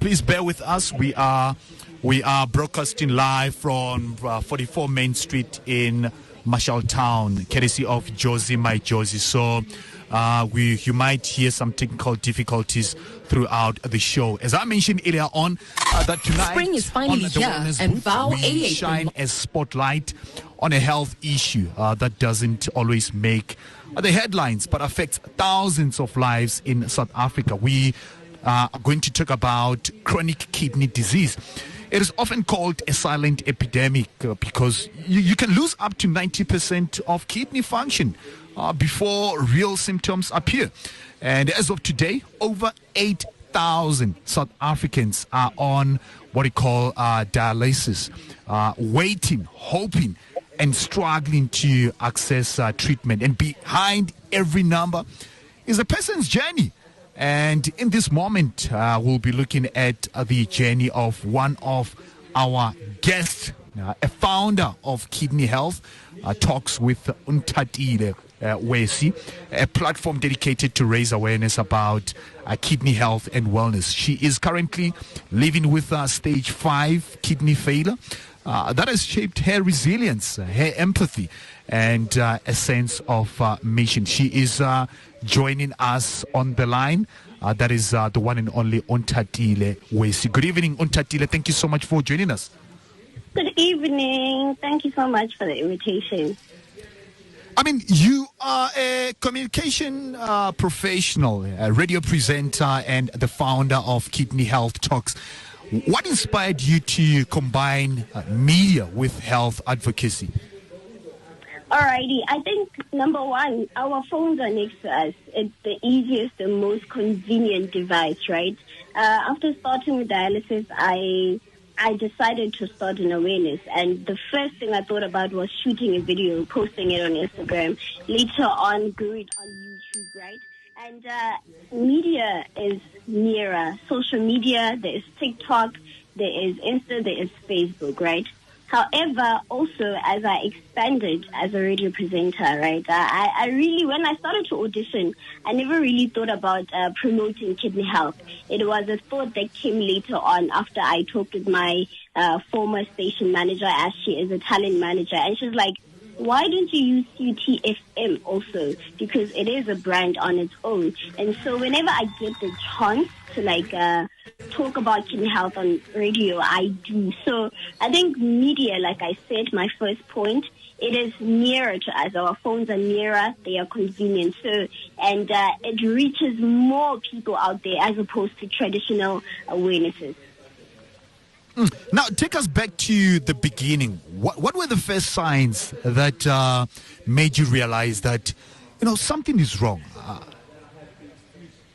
Please bear with us. We are broadcasting live from 44 Main Street in Marshalltown, courtesy of Josie My Josie. So you might hear some technical difficulties throughout the show. As I mentioned earlier on, that tonight spring is finally here, and VOW 88.1 shine a spotlight on a health issue that doesn't always make the headlines, but affects thousands of lives in South Africa. We are going to talk about chronic kidney disease. It is often called a silent epidemic because you can lose up to 90% of kidney function before real symptoms appear. And as of today, over 8,000 South Africans are on what we call dialysis, waiting, hoping, and struggling to access treatment. And behind every number is a person's journey. And in this moment, we'll be looking at the journey of one of our guests, a founder of Kidney Health, talks with Onthatile Wesi, a platform dedicated to raise awareness about kidney health and wellness. She is currently living with stage 5 kidney failure. That has shaped her resilience, her empathy, and a sense of mission. She is joining us on the line. That is the one and only Onthatile Wesi. Good evening, Onthatile. Thank you so much for joining us. Good evening. Thank you so much for the invitation. I mean, you are a communication professional, a radio presenter, and the founder of Kidney Health Talks. What inspired you to combine media with health advocacy? Alrighty, I think number one, our phones are next to us. It's the easiest and most convenient device, right? After starting with dialysis, I decided to start an awareness, and the first thing I thought about was shooting a video, posting it on Instagram. Later on, grew it on YouTube, right? And media is nearer. Social media, there is TikTok, there is Insta, there is Facebook, right? However, also as I expanded as a radio presenter, right, I really, when I started to audition, I never really thought about promoting kidney health. It was a thought that came later on after I talked with my former station manager, as she is a talent manager, and she's like, why don't you use UTFM also? Because it is a brand on its own. And so whenever I get the chance to talk about kidney health on radio, I do. So I think media, like I said, my first point, it is nearer to us. Our phones are nearer, they are convenient. So, and it reaches more people out there as opposed to traditional awarenesses. Now, take us back to the beginning. What were the first signs that made you realize that, something is wrong?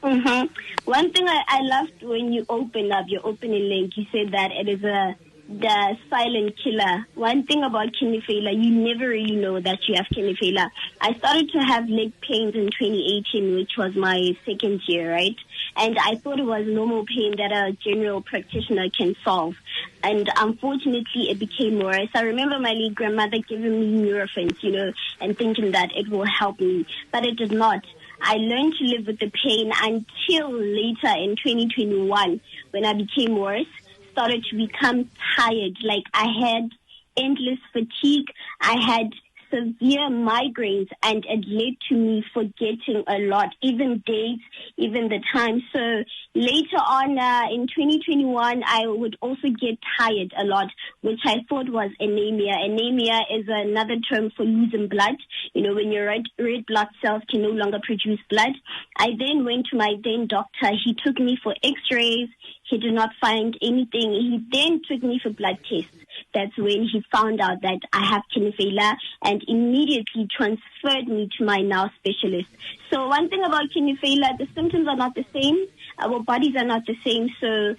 One thing I loved when you opened up your opening link, you said that it is the silent killer. One thing about kidney failure, you never really know that you have kidney failure. I started to have leg pains in 2018, which was my second year, right? And I thought it was normal pain that a general practitioner can solve. And unfortunately, it became worse. I remember my late grandmother giving me Nurofen, and thinking that it will help me, but it did not. I learned to live with the pain until later in 2021, when I became worse, started to become tired. Like I had endless fatigue. I had severe migraines, and it led to me forgetting a lot, even dates, even the time. So later on in 2021, I would also get tired a lot, which I thought was anemia. Anemia is another term for losing blood. When your red blood cells can no longer produce blood. I then went to my then doctor. He took me for x-rays. He did not find anything. He then took me for blood tests. That's when he found out that I have kidney failure and immediately transferred me to my now specialist. So one thing about kidney failure, the symptoms are not the same. Our bodies are not the same. So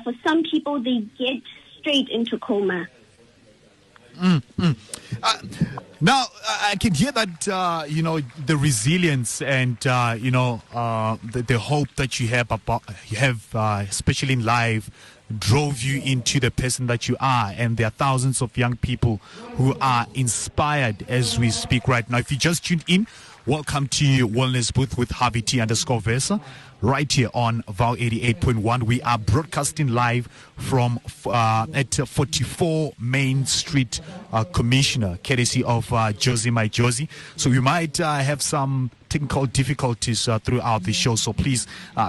for some people, they get straight into coma. Now, I can hear that, the resilience and, the hope that you have, especially in life, drove you into the person that you are. And there are thousands of young people who are inspired as we speak right now. If you just tuned in, welcome to Wellness Booth with Harvey T _Versa. right here on VOW 88.1. We are broadcasting live from at 44 Main Street, Commissioner, courtesy of Josie My Josie. So we might have some technical difficulties throughout the show, so please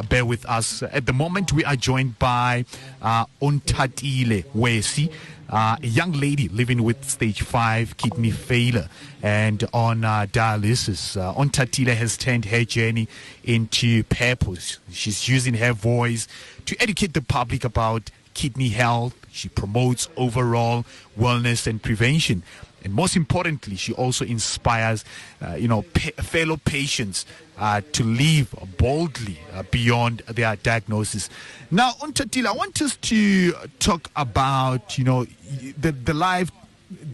bear with us. At the moment, we are joined by Onthatile Wesi, a young lady living with stage 5 kidney failure and on dialysis. Onthatile has turned her journey into purpose. She's using her voice to educate the public about kidney health. She promotes overall wellness and prevention. And most importantly, she also inspires, fellow patients to live boldly beyond their diagnosis. Now, Onthatile, I want us to talk about, the live,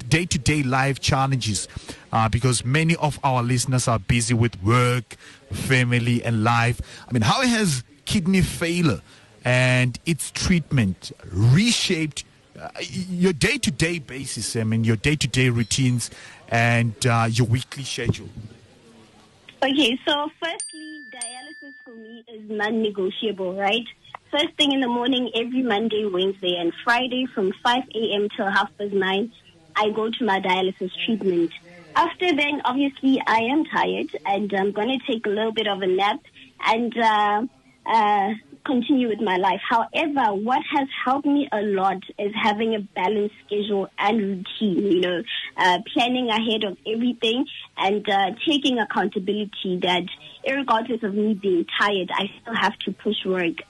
day-to-day life challenges, because many of our listeners are busy with work, family, and life. I mean, how has kidney failure and its treatment reshaped your day-to-day basis, your day-to-day routines and your weekly schedule? Okay, so firstly, dialysis for me is non-negotiable, right? First thing in the morning, every Monday, Wednesday, and Friday from 5 a.m. till 9:30, I go to my dialysis treatment. After then, obviously, I am tired, and I'm going to take a little bit of a nap and continue with my life. However, what has helped me a lot is having a balanced schedule and routine, planning ahead of everything and taking accountability that irregardless of me being tired, I still have to push work,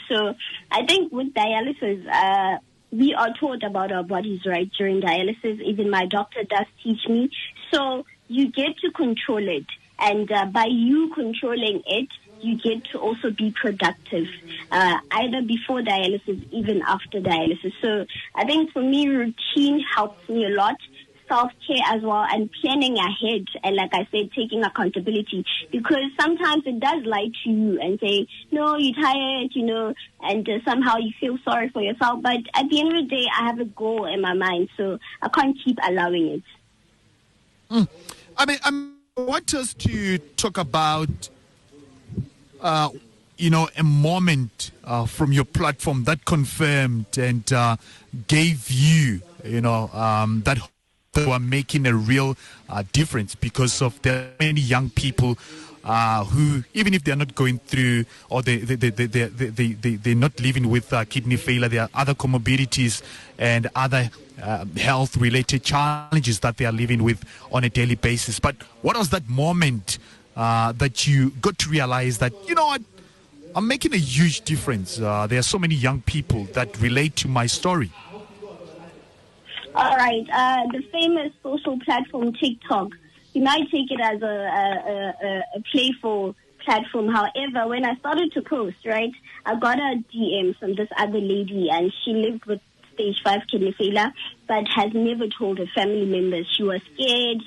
So I think with dialysis, we are taught about our bodies, right, during dialysis. Even my doctor does teach me. So you get to control it. And by you controlling it, you get to also be productive, either before dialysis, even after dialysis. So I think for me, routine helps me a lot, self-care as well, and planning ahead. And like I said, taking accountability, because sometimes it does lie to you and say, no, you're tired, and somehow you feel sorry for yourself. But at the end of the day, I have a goal in my mind, so I can't keep allowing it. I want us to talk about a moment from your platform that confirmed and gave you, that they were making a real difference, because of the many young people who, even if they're not going through or they're not living with kidney failure, there are other comorbidities and other health-related challenges that they are living with on a daily basis. But what was that moment that you got to realize that, I'm making a huge difference? There are so many young people that relate to my story. All right. The famous social platform TikTok, you might take it as a playful platform. However, when I started to post, right, I got a DM from this other lady, and she lived with stage 5 kidney failure, but has never told her family members. She was scared,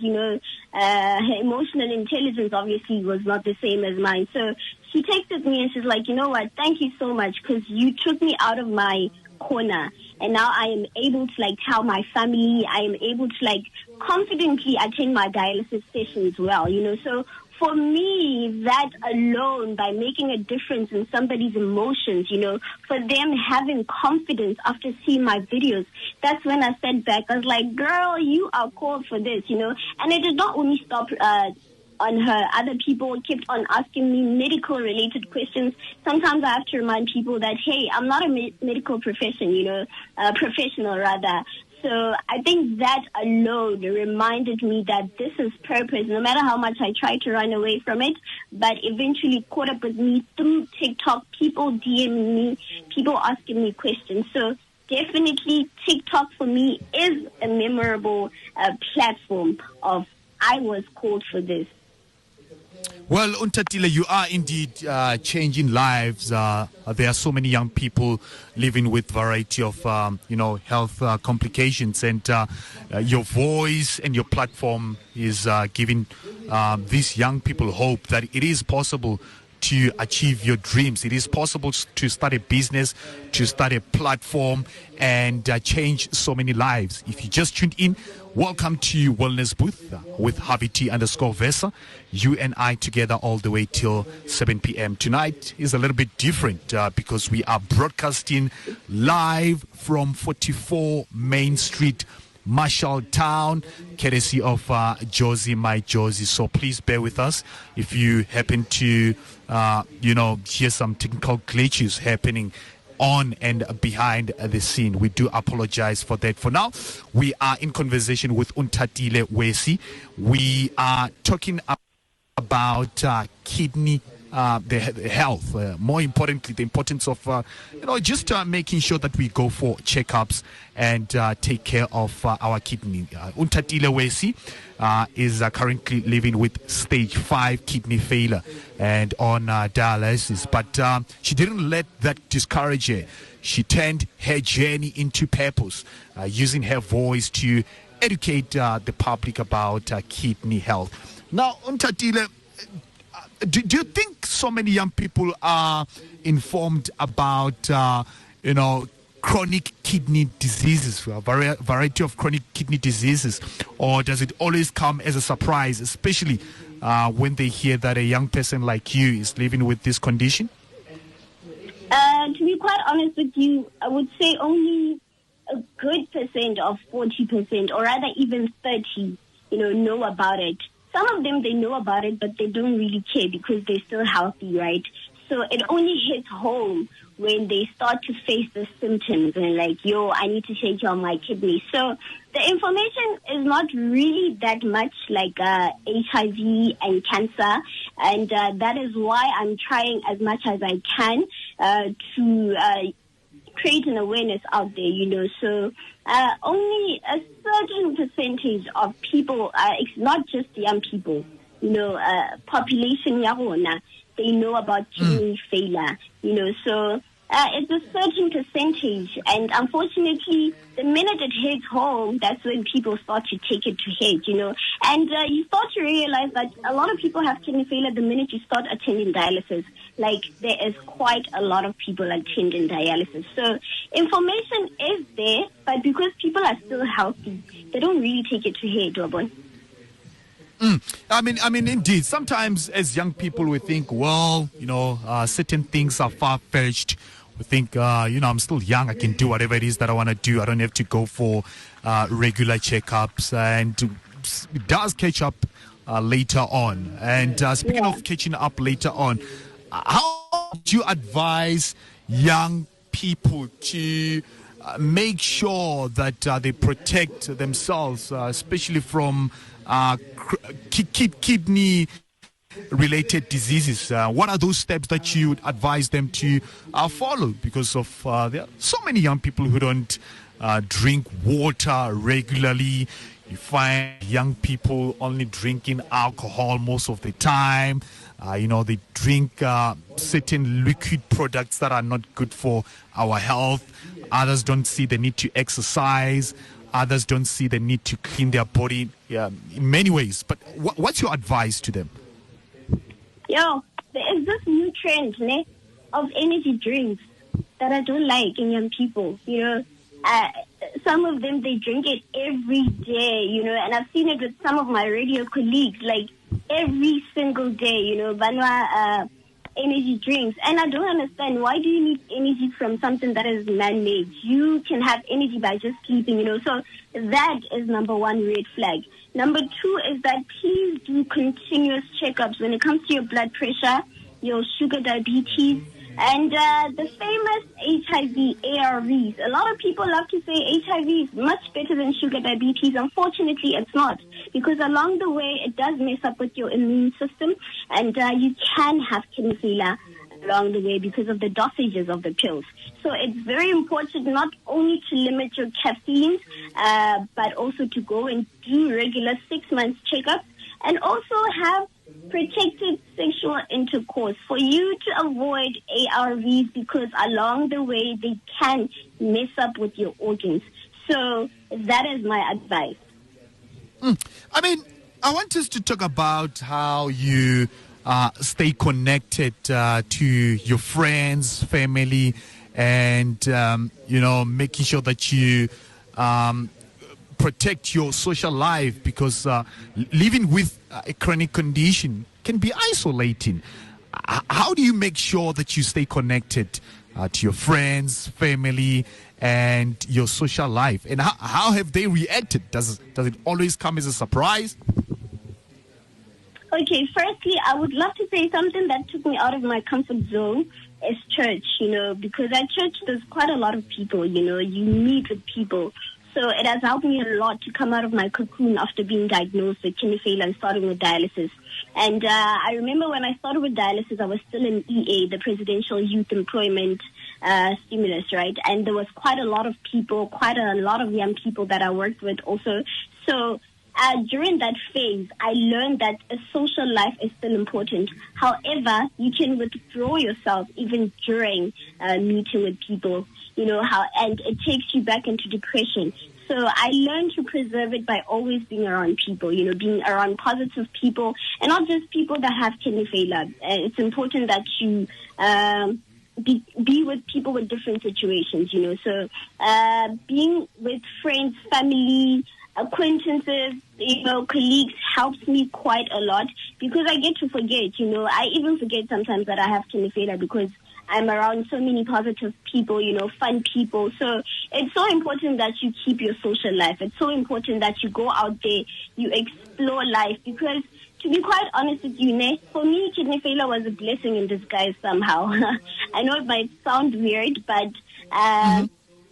her emotional intelligence obviously was not the same as mine. So she texted me and she's like, you know what, thank you so much, because you took me out of my corner, and now I am able to tell my family. I am able to confidently attend my dialysis sessions well, so for me, that alone, by making a difference in somebody's emotions, for them having confidence after seeing my videos, that's when I sat back. I was like, girl, you are called for this, and it did not only stop on her. Other people kept on asking me medical-related questions. Sometimes I have to remind people that, hey, I'm not a medical professional. So I think that alone reminded me that this is purpose, no matter how much I try to run away from it, but eventually caught up with me through TikTok, people DMing me, people asking me questions. So definitely TikTok for me is a memorable platform of I was called for this. Well, Onthatile, you are indeed changing lives. There are so many young people living with variety of, health complications, and your voice and your platform is giving these young people hope that it is possible to achieve your dreams. It is possible to start a business, to start a platform, and change so many lives. If you just tuned in, welcome to Wellness Booth with Haviti_Vesa. You and I together all the way till 7 p.m. Tonight is a little bit different because we are broadcasting live from 44 Main Street, Marshalltown, courtesy of Josie, my Josie. So please bear with us if you happen to, hear some technical glitches happening on and behind the scene. We do apologize for that. For now, we are in conversation with Onthatile Wesi. We are talking about kidney the health, more importantly, the importance of just making sure that we go for checkups and take care of our kidney. Onthatile Wesi is currently living with stage 5 kidney failure and on dialysis, but she didn't let that discourage her. She turned her journey into purpose, using her voice to educate the public about kidney health. Now, Onthatile, do you think so many young people are informed about, chronic kidney diseases, a variety of chronic kidney diseases, or does it always come as a surprise, especially when they hear that a young person like you is living with this condition? To be quite honest with you, I would say only a good percent of 40%, or rather even 30, know about it. Some of them, they know about it, but they don't really care because they're still healthy, right? So it only hits home when they start to face the symptoms and I need to take care of my kidney. So the information is not really that much like HIV and cancer. And that is why I'm trying as much as I can to create an awareness out there, So only a certain percentage of people, it's not just young people, population, they know about kidney failure, So it's a certain percentage. And unfortunately, the minute it hits home, that's when people start to take it to head, And you start to realize that a lot of people have kidney failure the minute you start attending dialysis. There is quite a lot of people attending dialysis. So information is there, but because people are still healthy, they don't really take it to head, Robin. I mean, indeed, sometimes as young people we think, certain things are far-fetched. We think, I'm still young. I can do whatever it is that I want to do. I don't have to go for regular checkups. And it does catch up later on. And speaking of catching up later on, how do you advise young people to make sure that they protect themselves, especially from kidney related diseases? What are those steps that you would advise them to follow? Because of there are so many young people who don't drink water regularly. You find young people only drinking alcohol most of the time. They drink certain liquid products that are not good for our health. Others don't see the need to exercise. Others don't see the need to clean their body in many ways. But what's your advice to them? There is this new trend of energy drinks that I don't like in young people. Some of them, they drink it every day, and I've seen it with some of my radio colleagues, every single day, Banwa energy drinks. And I don't understand, why do you need energy from something that is man-made? You can have energy by just sleeping, So that is number one red flag. Number two is that please do continuous checkups when it comes to your blood pressure, your sugar, diabetes, and the famous HIV ARVs. A lot of people love to say HIV is much better than sugar diabetes. Unfortunately, it's not, because along the way, it does mess up with your immune system, and you can have kidney failure along the way because of the dosages of the pills. So it's very important not only to limit your caffeine, but also to go and do regular 6 months checkups, and also have protected sexual intercourse for you to avoid ARVs, because along the way they can mess up with your organs. So that is my advice. I want us to talk about how you stay connected to your friends, family, and making sure that you protect your social life, because living with a chronic condition can be isolating. How do you make sure that you stay connected to your friends, family, and your social life? And how have they reacted? Does it always come as a surprise? Okay, firstly, I would love to say something that took me out of my comfort zone is church, because at church there's quite a lot of people, you meet with people. So it has helped me a lot to come out of my cocoon after being diagnosed with kidney failure and starting with dialysis. And I remember when I started with dialysis, I was still in EA, the Presidential Youth Employment Stimulus, right? And there was quite a lot of people, quite a lot of young people that I worked with also. So during that phase, I learned that a social life is still important. However, you can withdraw yourself even during meeting with people, and it takes you back into depression. So I learned to preserve it by always being around people, being around positive people, and not just people that have kidney failure. It's important that you be with people with different situations, So being with friends, family, acquaintances, colleagues helps me quite a lot, because I get to forget, I even forget sometimes that I have kidney failure because I'm around so many positive people, fun people. So it's so important that you keep your social life. It's so important that you go out there, you explore life, because to be quite honest with you, for me, kidney failure was a blessing in disguise somehow. I know it might sound weird, but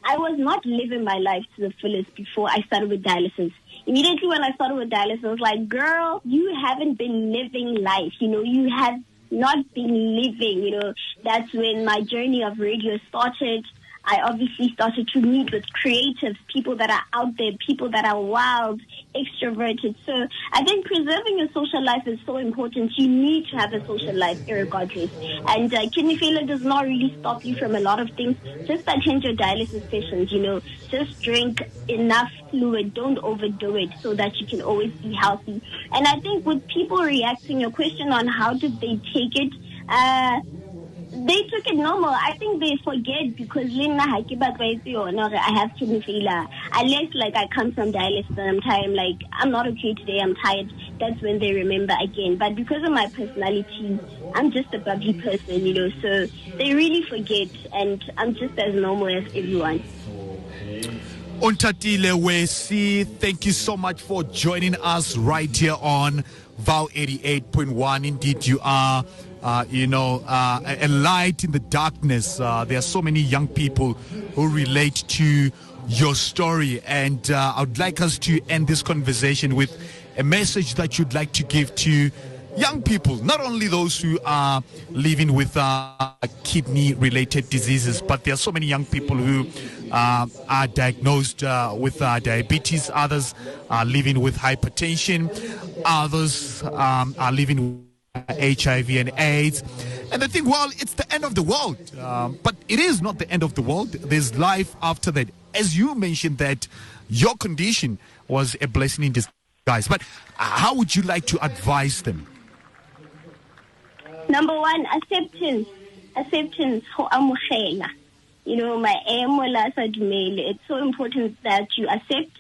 I was not living my life to the fullest before I started with dialysis. Immediately when I started with dialysis, I was like, girl, you haven't been living life. You have not been living. That's when my journey of radio started. I obviously started to meet with creatives, people that are out there, people that are wild, extroverted. So I think preserving your social life is so important. You need to have a social life regardless. And kidney failure does not really stop you from a lot of things. Just attend your dialysis sessions, Just drink enough fluid. Don't overdo it so that you can always be healthy. And I think with people reacting, your question on how did they take it, they took it normal. I think they forget because I have kidney failure. Unless I come from dialysis and I'm tired, I'm not okay today, I'm tired. That's when they remember again. But because of my personality, I'm just a bubbly person, so they really forget, and I'm just as normal as everyone. Onthatile Wesi, thank you so much for joining us right here on VOW 88.1. Indeed, you are a light in the darkness. There are so many young people who relate to your story, and I would like us to end this conversation with a message that you'd like to give to young people, not only those who are living with kidney-related diseases, but there are so many young people who are diagnosed with diabetes. Others are living with hypertension. Others are living with HIV and AIDS. And they think, well, it's the end of the world. But it is not the end of the world. There's life after that. As you mentioned that your condition was a blessing in disguise. But how would you like to advise them? Number one, acceptance. Acceptance for amukhela. My it's so important that you accept,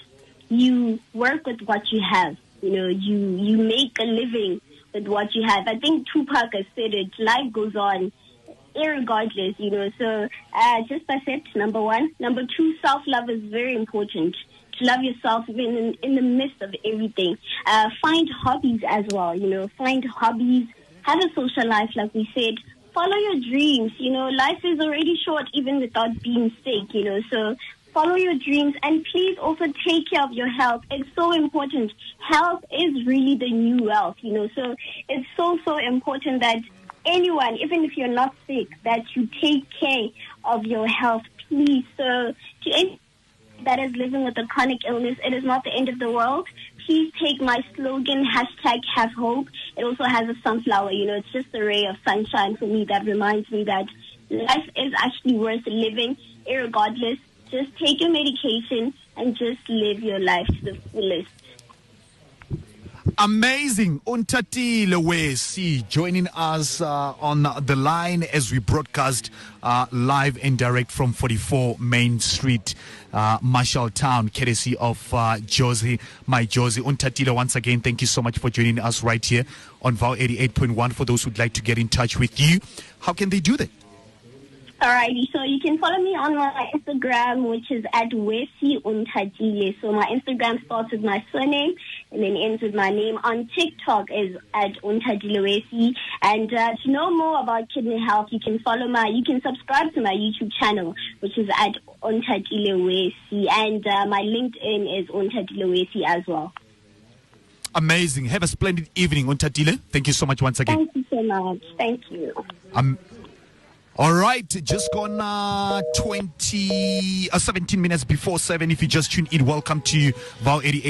you work with what you have. You make a living with what you have. I think Tupac has said it, life goes on irregardless, so just accept, number one. Number two, self-love is very important. To love yourself even in the midst of everything. Find hobbies as well, find hobbies, have a social life, like we said. Follow your dreams, life is already short even without being sick, so follow your dreams, and please also take care of your health. It's so important. Health is really the new wealth, so it's so important that anyone, even if you're not sick, that you take care of your health, please. So to anyone that is living with a chronic illness, it is not the end of the world. Please take my slogan, #have hope. It also has a sunflower, it's just a ray of sunshine for me that reminds me that life is actually worth living, irregardless. Just take your medication and just live your life to the fullest. Amazing. Onthatile Wesi joining us on the line as we broadcast live and direct from 44 Main Street, Marshalltown, courtesy of Josie, my Josie. Onthatile, once again, thank you so much for joining us right here on VOW 88.1. For those who'd like to get in touch with you, how can they do that? Alrighty, so you can follow me on my Instagram, which is at Wesi Onthatile. So my Instagram starts with my surname and then ends with my name. On TikTok is at Onthatile Wesi. And to know more about kidney health, you can subscribe to my YouTube channel, which is at Onthatile Wesi. And my LinkedIn is Onthatile Wesi as well. Amazing. Have a splendid evening, Onthatile. Thank you so much once again. Thank you so much. Thank you. All right, just gone 17 minutes before 7. If you just tuned in, welcome to VOW 88.